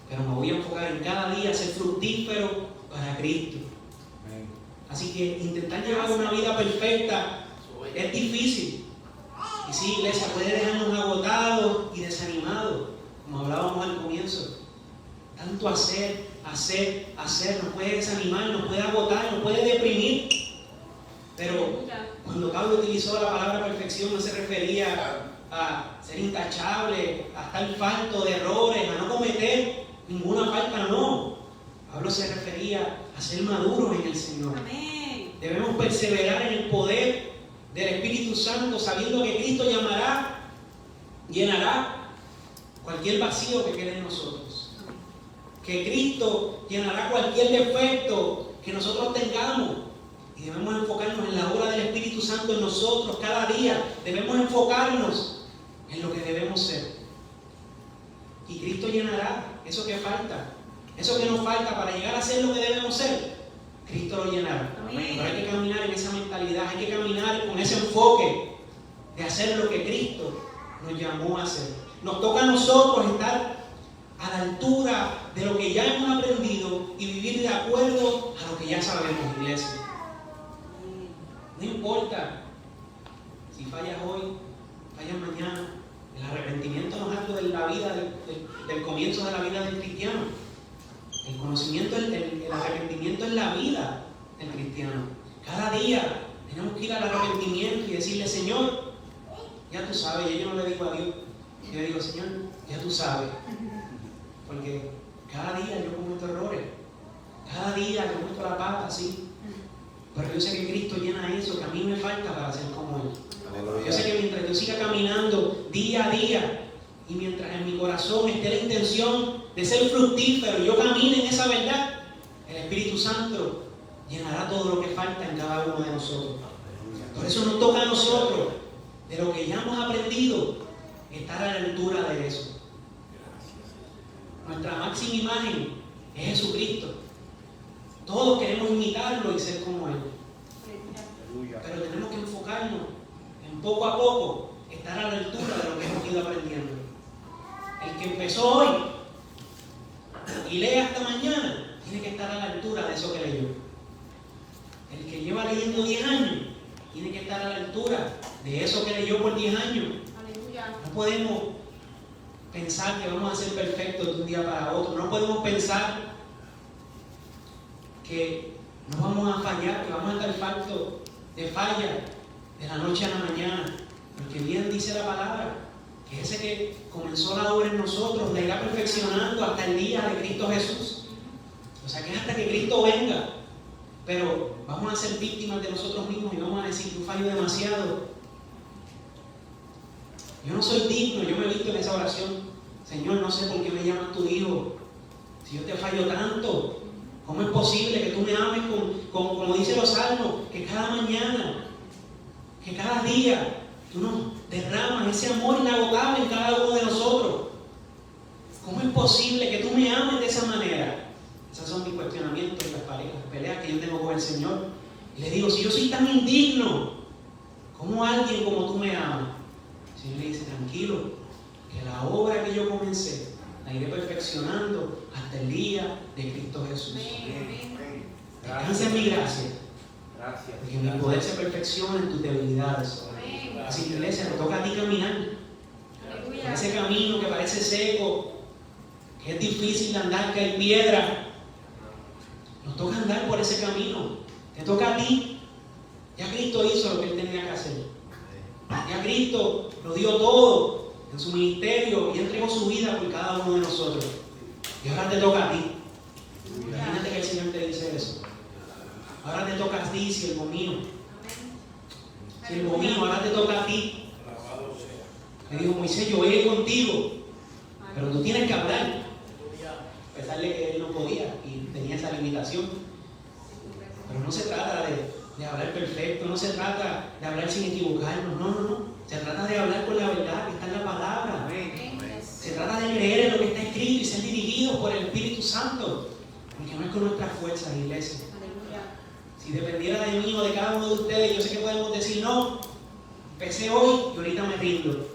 pero me voy a enfocar en cada día ser fructífero para Cristo. Así que intentar llevar una vida perfecta es difícil. Y sí, iglesia, puede dejarnos agotados y desanimados, como hablábamos al comienzo. Tanto hacer, nos puede desanimar, nos puede agotar, nos puede deprimir. Pero cuando Pablo utilizó la palabra perfección, no se refería a ser intachable, a estar falto de errores, a no cometer ninguna falta, no. Pablo se refería a ser maduros en el Señor. Amén. Debemos perseverar en el poder del Espíritu Santo, sabiendo que Cristo llenará cualquier vacío que quede en nosotros. Que Cristo llenará cualquier defecto que nosotros tengamos. Y debemos enfocarnos en la obra del Espíritu Santo en nosotros cada día. Debemos enfocarnos en lo que debemos ser. Y Cristo llenará eso que falta. Eso que nos falta para llegar a ser lo que debemos ser. Cristo lo llenará. Amén. Pero hay que caminar en esa mentalidad. Hay que caminar con ese enfoque de hacer lo que Cristo nos llamó a hacer. Nos toca a nosotros estar a la altura de lo que ya hemos aprendido y vivir de acuerdo a lo que ya sabemos, iglesia. No importa si fallas hoy, fallas mañana. El arrepentimiento no es algo de la vida, del comienzo de la vida del cristiano. El conocimiento, el arrepentimiento es la vida del cristiano. Cada día tenemos que ir al arrepentimiento y decirle, Señor, ya tú sabes. Y yo no le digo a Dios, yo le digo, Señor, ya tú sabes. Porque cada día yo cometo errores. Cada día yo meto la pata, sí. Pero yo sé que Cristo llena eso, que a mí me falta para ser como Él. Yo sé que mientras yo siga caminando día a día y mientras en mi corazón esté la intención de ser fructífero y yo camine en esa verdad, el Espíritu Santo llenará todo lo que falta en cada uno de nosotros. Por eso nos toca a nosotros, de lo que ya hemos aprendido, estar a la altura de eso. Nuestra máxima imagen es Jesucristo. Todos queremos imitarlo y ser como Él. Pero tenemos que enfocarnos en poco a poco estar a la altura de lo que hemos ido aprendiendo. El que empezó hoy y lee hasta mañana tiene que estar a la altura de eso que leyó. El que lleva leyendo 10 años tiene que estar a la altura de eso que leyó por 10 años. No podemos pensar que vamos a ser perfectos de un día para otro. No podemos pensar que no vamos a fallar, que vamos a estar faltos de falla de la noche a la mañana. Porque bien dice la palabra, que ese que comenzó la obra en nosotros la irá perfeccionando hasta el día de Cristo Jesús. O sea que es hasta que Cristo venga. Pero vamos a ser víctimas de nosotros mismos y vamos a decir, yo fallo demasiado. Yo no soy digno. Yo me he visto en esa oración. Señor, no sé por qué me llamas tu hijo. Si yo te fallo tanto, ¿cómo es posible que tú me ames como dicen los salmos, que cada mañana, que cada día, tú nos derramas ese amor inagotable en cada uno de nosotros? ¿Cómo es posible que tú me ames de esa manera? Esos son mis cuestionamientos, las peleas que yo tengo con el Señor. Y le digo, si yo soy tan indigno, ¿cómo alguien como tú me amas? El Señor le dice, tranquilo, que la obra que yo comencé la iré perfeccionando hasta el día de Cristo Jesús. Descansa en mi gracia. Porque mi poder se perfecciona en tus debilidades. Así que, iglesia, nos toca a ti caminar. Por ese camino que parece seco, que es difícil de andar, que hay piedra. Nos toca andar por ese camino. Te toca a ti. Ya Cristo hizo lo que Él tenía que hacer. Ya Cristo lo dio todo en su ministerio y entregó su vida por cada uno de nosotros. Y ahora te toca a ti. Imagínate que el Señor te dice eso. Ahora te toca a ti, siervo mío. Siervo mío, ahora te toca a ti. Le dijo Moisés, yo voy a ir contigo, pero tú tienes que hablar. A pesar de que él no podía y tenía esa limitación. Pero no se trata de hablar perfecto, no se trata de hablar sin equivocarnos, no. Se trata de hablar con la verdad que está en la palabra. Se trata de creer en lo que está escrito y ser dirigidos por el Espíritu Santo. Porque no es con nuestras fuerzas, iglesia. Si dependiera de mí o de cada uno de ustedes, yo sé que podemos decir, no, empecé hoy y ahorita me rindo.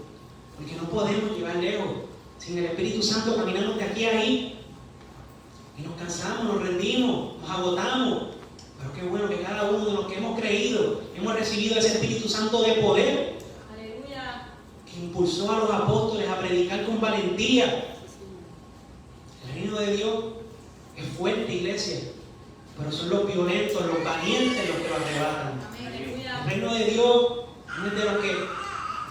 Porque no podemos llegar lejos. Sin el Espíritu Santo caminamos de aquí a ahí. Y nos cansamos, nos rendimos, nos agotamos. Pero qué bueno que cada uno de los que hemos creído, hemos recibido ese Espíritu Santo de poder. Aleluya. Que impulsó a los apóstoles a predicar con valentía. El reino de Dios es fuerte, iglesia. Pero son los violentos, los valientes los que lo arrebatan. El reino de Dios no es de los que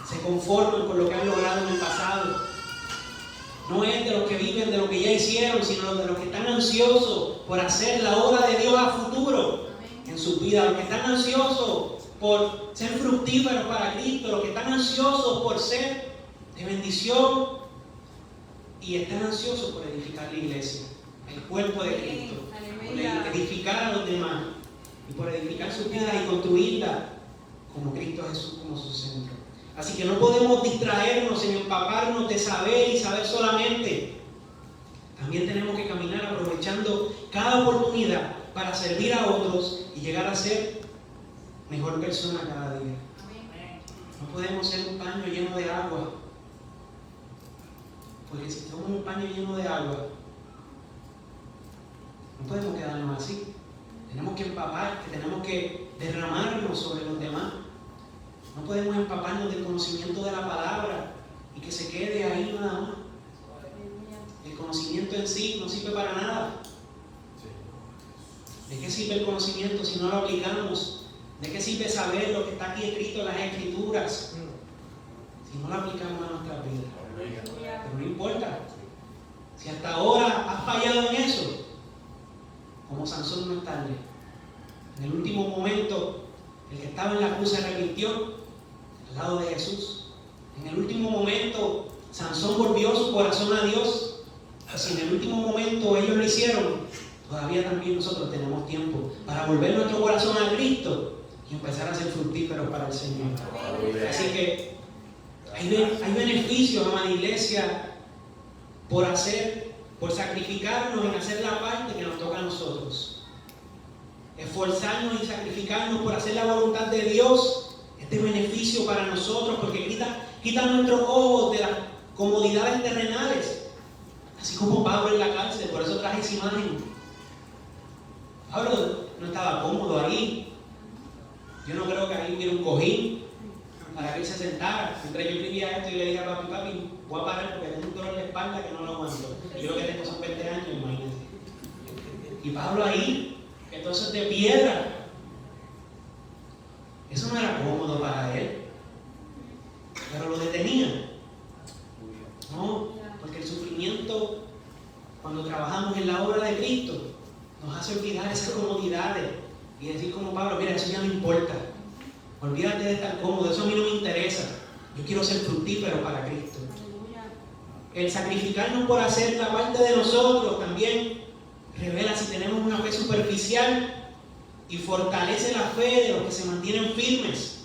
se conforman con lo que han logrado en el pasado. No es de los que viven de lo que ya hicieron, sino de los que están ansiosos por hacer la obra de Dios a futuro en su vida. Los que están ansiosos por ser fructíferos para Cristo. Los que están ansiosos por ser de bendición. Y están ansiosos por edificar la iglesia, el cuerpo de Cristo. Por edificar a los demás. Y por edificar su vida y construirla como Cristo Jesús, como su centro. Así que no podemos distraernos en empaparnos de saber y saber solamente. También tenemos que caminar aprovechando cada oportunidad para servir a otros y llegar a ser mejor persona cada día. No podemos ser un paño lleno de agua. Porque si somos un paño lleno de agua, no podemos quedarnos así. Tenemos que empapar, tenemos que derramarnos sobre los demás. No podemos empaparnos del conocimiento de la palabra y que se quede ahí nada más. El conocimiento en sí no sirve para nada. ¿De qué sirve el conocimiento si no lo aplicamos? ¿De qué sirve saber lo que está aquí escrito en las Escrituras si no lo aplicamos a nuestras vidas? Pero no importa. Si hasta ahora has fallado en eso, como Sansón, no es tarde. En el último momento, el que estaba en la cruz se arrepintió al lado de Jesús. En el último momento, Sansón volvió su corazón a Dios. Si en el último momento ellos lo hicieron, todavía también nosotros tenemos tiempo para volver nuestro corazón a Cristo y empezar a ser fructíferos para el Señor. Así que hay beneficios, amada iglesia, por sacrificarnos en hacer la parte que nos toca a nosotros. Esforzarnos y sacrificarnos por hacer la voluntad de Dios es de beneficio para nosotros, porque quita nuestros ojos de las comodidades terrenales, así como Pablo en la cárcel. Por eso traje esa imagen. Pablo no estaba cómodo ahí. Yo no creo que ahí hubiera un cojín para que él se sentara. Mientras yo escribía esto y le dije a papi, voy a parar porque tengo un dolor de espalda que no lo aguanto. Yo lo que tengo son 20 años, imagínense. Y Pablo ahí, que todo eso es de piedra. Eso no era cómodo para él. Pero lo detenía. No, porque el sufrimiento, cuando trabajamos en la obra de Cristo, nos hace olvidar esas comodidades y decir como Pablo, mira, eso ya no importa. Olvídate de estar cómodo, eso a mí no me interesa. Yo quiero ser fructífero para Cristo. El sacrificarnos por hacer la parte de nosotros también revela si tenemos una fe superficial y fortalece la fe de los que se mantienen firmes.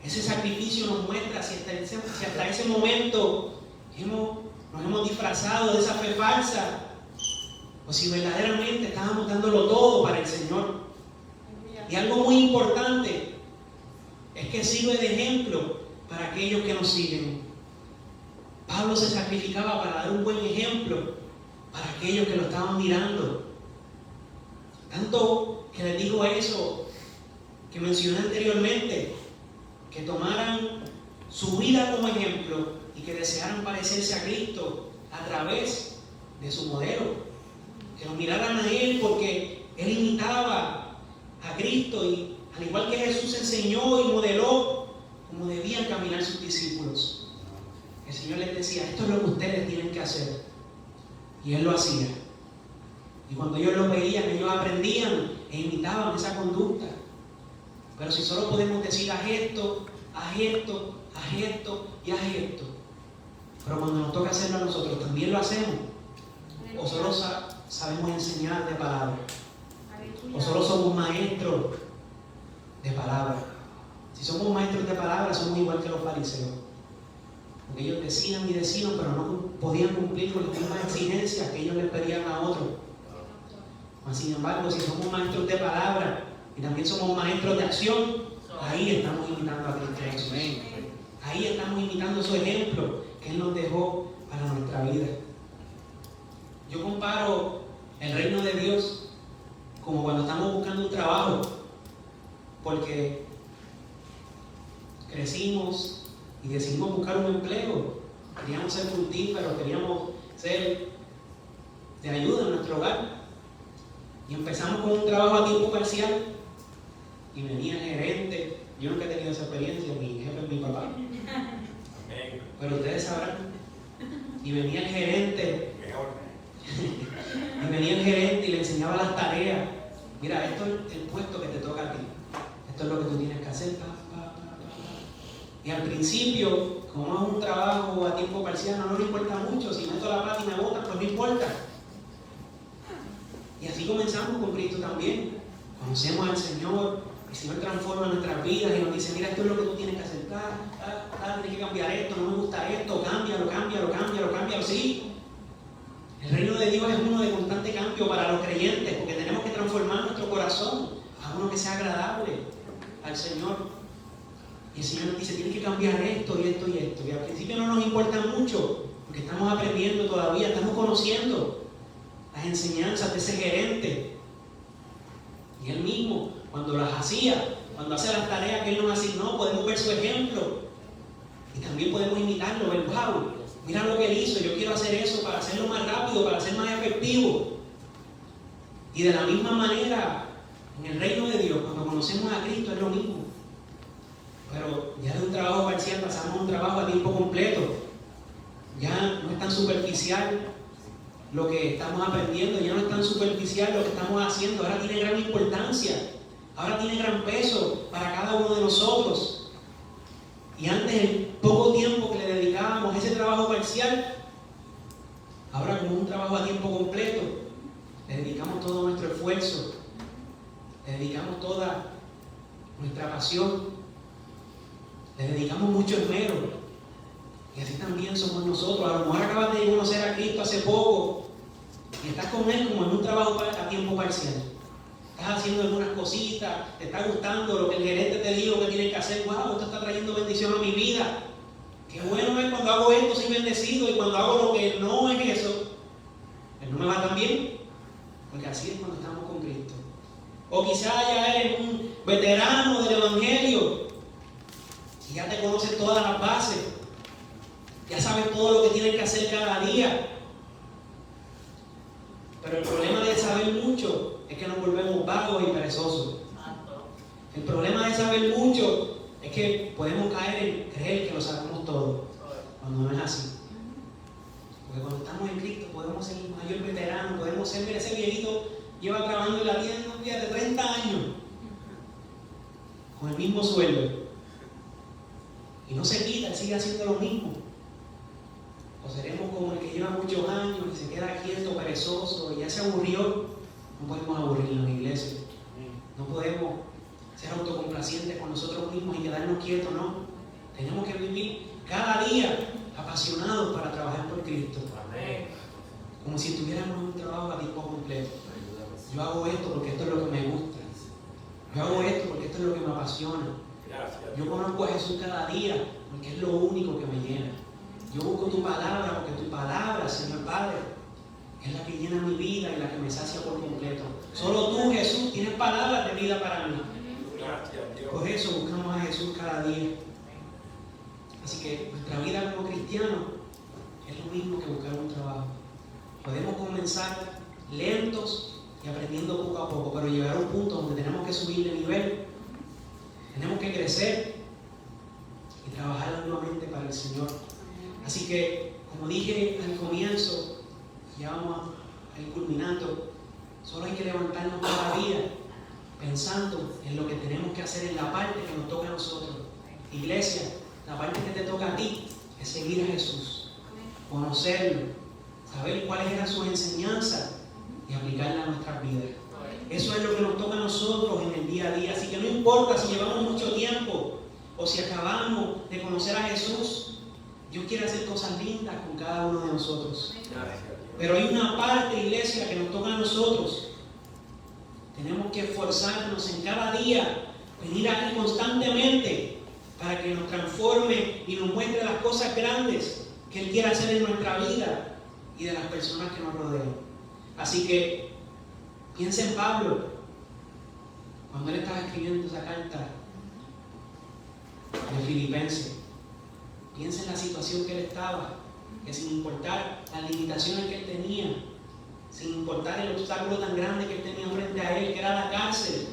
Ese sacrificio nos muestra si hasta ese momento nos hemos disfrazado de esa fe falsa o si verdaderamente estábamos dándolo todo para el Señor. Y algo muy importante es que sirve de ejemplo para aquellos que nos siguen. Pablo se sacrificaba para dar un buen ejemplo para aquellos que lo estaban mirando. Tanto que les dijo eso que mencioné anteriormente, que tomaran su vida como ejemplo y que desearan parecerse a Cristo a través de su modelo. Que lo miraran a Él porque Él imitaba a Cristo y al igual que Jesús enseñó y modeló cómo debían caminar sus discípulos. El Señor les decía, esto es lo que ustedes tienen que hacer. Y Él lo hacía. Y cuando ellos lo veían, ellos aprendían e imitaban esa conducta. Pero si solo podemos decir, haz esto, haz esto, haz esto y haz esto. Pero cuando nos toca hacerlo a nosotros, ¿también lo hacemos? ¿O solo sabemos enseñar de palabra? ¿O solo somos maestros de palabra? Si somos maestros de palabra, somos igual que los fariseos. Porque ellos decían y decían, pero no podían cumplir con las mismas exigencias que ellos les pedían a otros. Mas, sin embargo, si somos maestros de palabra y también somos maestros de acción, ahí estamos imitando a Cristo Jesús. Ahí estamos imitando su ejemplo que Él nos dejó para nuestra vida. Yo comparo el reino de Dios como cuando estamos buscando un trabajo, porque crecimos y decidimos buscar un empleo, queríamos ser fructíferos, queríamos ser de ayuda en nuestro hogar, y empezamos con un trabajo a tiempo parcial, y venía el gerente. Yo nunca he tenido esa experiencia, mi jefe es mi papá, pero ustedes sabrán. Y venía el gerente y le enseñaba las tareas. Mira, esto es el puesto que te toca a ti, esto es lo que tú tienes que hacer. Y al principio, como es un trabajo a tiempo parcial, no nos importa mucho. Si meto la pata y me botan, pues no importa. Y así comenzamos con Cristo también. Conocemos al Señor, el Señor transforma nuestras vidas y nos dice, mira, esto es lo que tú tienes que hacer. Tienes que cambiar esto, no me gusta esto, cámbialo, sí. El reino de Dios es uno de constante cambio para los creyentes, porque tenemos que transformar nuestro corazón a uno que sea agradable al Señor. Y el Señor nos dice, tienes que cambiar esto y esto y esto. Y al principio no nos importa mucho, porque estamos aprendiendo todavía, estamos conociendo las enseñanzas de ese gerente. Y él mismo, cuando las hacía, cuando hace las tareas que Él nos asignó, podemos ver su ejemplo. Y también podemos imitarlo, ver, wow, mira lo que Él hizo, yo quiero hacer eso para hacerlo más rápido, para ser más efectivo. Y de la misma manera, en el reino de Dios, cuando conocemos a Cristo es lo mismo. Pero ya de un trabajo parcial pasamos a un trabajo a tiempo completo. Ya no es tan superficial lo que estamos aprendiendo, ya no es tan superficial lo que estamos haciendo. Ahora tiene gran importancia, ahora tiene gran peso para cada uno de nosotros. Y antes, el poco tiempo que le dedicábamos a ese trabajo parcial, ahora como un trabajo a tiempo completo, le dedicamos todo nuestro esfuerzo, le dedicamos toda nuestra pasión, le dedicamos mucho esmero. Y así también somos nosotros. A lo mejor acabas de conocer a Cristo hace poco y estás con Él como en un trabajo a tiempo parcial. Estás haciendo algunas cositas, te está gustando lo que el gerente te dijo que tienes que hacer. Wow, esto está trayendo bendición a mi vida. Qué bueno es cuando hago esto, soy bendecido, y cuando hago lo que no es eso, pues no me va tan bien. Porque así es cuando estamos con Cristo. O quizás ya eres un veterano del Evangelio y ya te conoces todas las bases, ya sabes todo lo que tienes que hacer cada día. Pero el problema de saber mucho es que nos volvemos vagos y perezosos. El problema de saber mucho es que podemos caer en creer que lo sabemos todo, cuando no es así. Porque cuando estamos en Cristo podemos ser el mayor veterano, podemos ser, mira, ese viejito lleva trabajando en la tienda un día de 30 años con el mismo sueldo y no se quita, él sigue haciendo lo mismo. O seremos como el que lleva muchos años y se queda quieto, perezoso y ya se aburrió. No podemos aburrirnos en la iglesia, no podemos ser autocomplacientes con nosotros mismos y quedarnos quietos, no. Tenemos que vivir cada día apasionados para trabajar por Cristo. Como si estuviéramos en un trabajo a tiempo completo. Yo hago esto porque esto es lo que me gusta. Yo hago esto porque esto es lo que me apasiona. Yo conozco a Jesús cada día porque es lo único que me llena. Yo busco tu palabra porque tu palabra, Señor Padre, es la que llena mi vida y la que me sacia por completo. Solo tú, Jesús, tienes palabras de vida para mí. Por eso buscamos a Jesús cada día. Así que nuestra vida como cristianos es lo mismo que buscar un trabajo. Podemos comenzar lentos y aprendiendo poco a poco, pero llegar a un punto donde tenemos que subir de nivel, tenemos que crecer y trabajar nuevamente para el Señor. Así que, como dije al comienzo, ya vamos a ir culminando, solo hay que levantarnos cada día pensando en lo que tenemos que hacer en la parte que nos toca a nosotros. Iglesia, la parte que te toca a ti es seguir a Jesús, conocerlo, saber cuáles eran sus enseñanzas y aplicarlas a nuestras vidas. Eso es lo que nos toca a nosotros en el día a día. Así que no importa si llevamos mucho tiempo o si acabamos de conocer a Jesús, Dios quiere hacer cosas lindas con cada uno de nosotros. Pero hay una parte, iglesia, que nos toca a nosotros. Tenemos que esforzarnos en cada día, venir aquí constantemente para que nos transforme y nos muestre las cosas grandes que Él quiere hacer en nuestra vida y de las personas que nos rodean. Así que piensa en Pablo, cuando él estaba escribiendo esa carta de Filipenses. Piensa en la situación que él estaba, que sin importar las limitaciones que él tenía, sin importar el obstáculo tan grande que él tenía frente a él, que era la cárcel,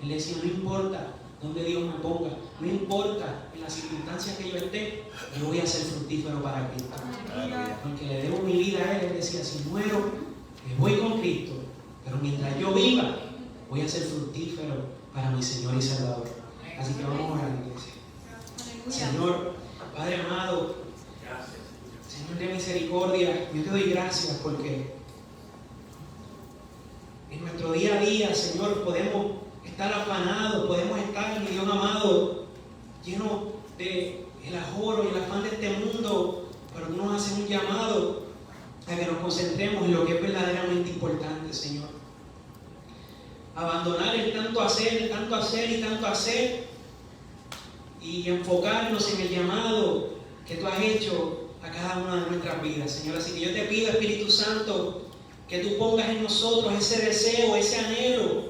él decía, no importa donde Dios me ponga, no importa en las circunstancias que yo esté, yo voy a ser fructífero para Cristo. Porque le debo mi vida a él decía, si muero, me voy con Cristo, pero mientras yo viva, voy a ser fructífero para mi Señor y Salvador. Así que vamos a orar, iglesia. Señor, Padre amado, Señor de misericordia, yo te doy gracias porque en nuestro día a día, Señor, podemos estar afanados, podemos estar, mi Dios amado, llenos de el ajoro y el afán de este mundo, pero tú nos haces un llamado a que nos concentremos en lo que es verdaderamente importante, Señor. Abandonar el tanto hacer, el tanto hacer y tanto hacer, y enfocarnos en el llamado que tú has hecho a cada una de nuestras vidas, Señor. Así que yo te pido, Espíritu Santo, que tú pongas en nosotros ese deseo, ese anhelo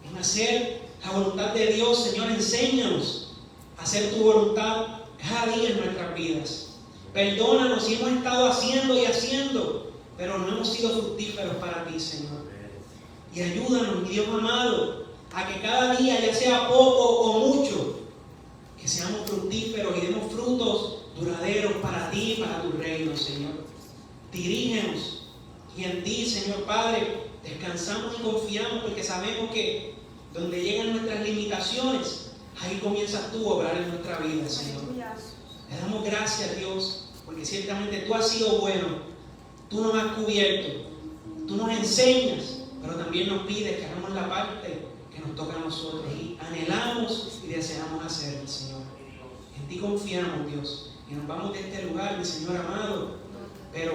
en hacer la voluntad de Dios. Señor, enséñanos a hacer tu voluntad cada día en nuestras vidas. Perdónanos si hemos estado haciendo y haciendo, pero no hemos sido fructíferos para ti, Señor. Y ayúdanos, mi Dios amado, a que cada día, ya sea poco o mucho, que seamos fructíferos y demos frutos duraderos para ti y para tu reino, Señor. Dirígenos y en ti, Señor Padre, descansamos y confiamos porque sabemos que donde llegan nuestras limitaciones, ahí comienzas tú a obrar en nuestra vida, Señor. Le damos gracias, Dios, porque ciertamente tú has sido bueno, tú nos has cubierto, tú nos enseñas, pero también nos pides que hagamos la parte que nos toca a nosotros y anhelamos y deseamos hacerlo, Señor. En ti confiamos, Dios, y nos vamos de este lugar, mi Señor amado, pero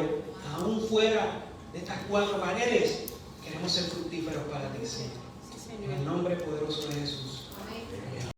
aún fuera de estas cuatro paredes, queremos ser fructíferos para ti, Señor. En el nombre poderoso de Jesús.